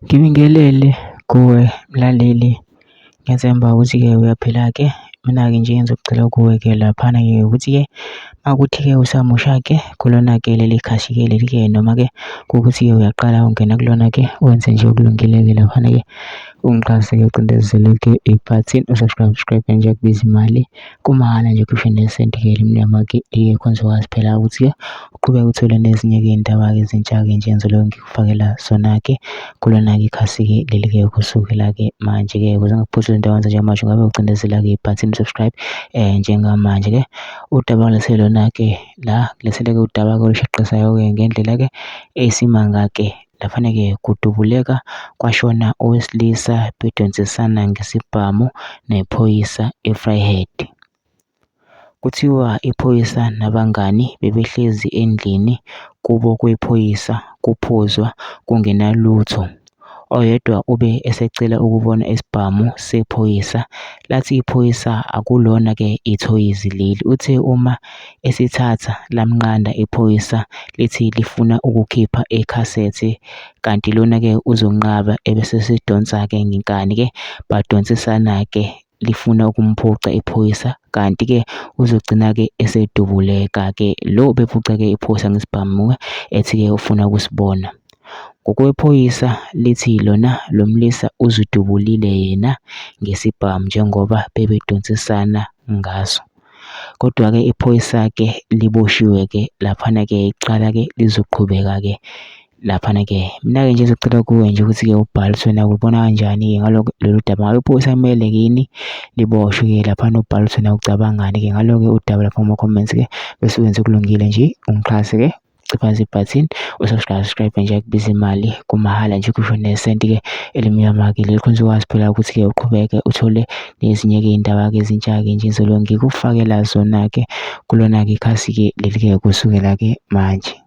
Ngibingelele kuwe mlaleli, ngiyethemba ukuthi-ke uyaphila-ke. Mina-ke nje engizocela kuwe-ke laphana-ke ukuthi-ke makuthi-ke usamusha-ke kulona-ke leli khasi-ke leli-ke, noma-ke kuwukuthi-ke uyaqala ungena kulona-ke, wenze nje okulungile-ke laphana-ke ungixhase-ke ucindezele-ke i-button usubscribe nje akubizi imali, kumahhala nje kusho nesenti-ke elimnyama-ke engekho nizokwazi phela ukuthi-ke uqhubeke uthole nezinye-ke iy'ndaba-ke ezintsha-ke nje engizolobe ngikufakela zona-ke kulona-ke ikhasi-ke leli-ke kusukela-ke manje-ke ukuze ngikuphuthume into awenza njengamanje ngabe ucindezela-ke i-button subscribe njengamanje-ke udaba ngilethele lona-ke la ngilethele-ke udaba-ke olushaqisa-ke ngendlela-ke eyisimanga-ke laphana-ke kudubuleka kwashona owesilisa bedonsisana ngesibhamu nephoyisa e-Vryheid. Kuthiwa iphoyisa nabangani bebehlezi endlini kubo kwephoyisa kuphuzwa kungenalutho. Oyedwa ube esecela ukubona isibhamu sephoyisa, lathi iphoyisa akulona-ke ithoyizi leli. Uthe uma esithatha lamnqanda iphoyisa lithi lifuna ukukhipha ikhasethe, kanti lona-ke uzonqaba ebese esedonsa-ke ngenkani-ke badonsisana-ke lifuna ukumphuca iphoyisa, kanti-ke uzogcina-ke esedubuleka-ke lo bephuca-ke iphoyisa ngesibhamu ethi-ke ufuna ukusibona. Ngokwephoyisa lithi lona lo mlisa uzidubulile yena ngesibhamu njengoba bebedonsisana ngaso. Kodwa-ke iphoyisa-ke liboshiwe-ke laphana-ke icala-ke lizoqhubeka-ke laphana-ke. Mina-ke nje ngizocela kuwe nje ukuthi-ke ubhale ukuthi wena ulibona kanjani-ke ngaloko lolu daba. Ngabe iphoyisa kumele yini liboshwe-ke laphana, ubhale ukuthi wena ucabangani-ke ngalo-ke udaba lapha kuma-comments-ke bese wenze okulungile nje ungixhase-ke phansi i-button usubscribe nje akubizi imali, kumahhala nje kusho nesenti-ke elimnyama-ke leli khona uzokwazi phela ukuthi-ke uqhubeke uthole nezinye-ke iy'ndaba-ke ezintsha-ke nje engizolobe ngikufakela zona-ke kulona-ke ikhasi-ke leli-ke kusukela-ke manje.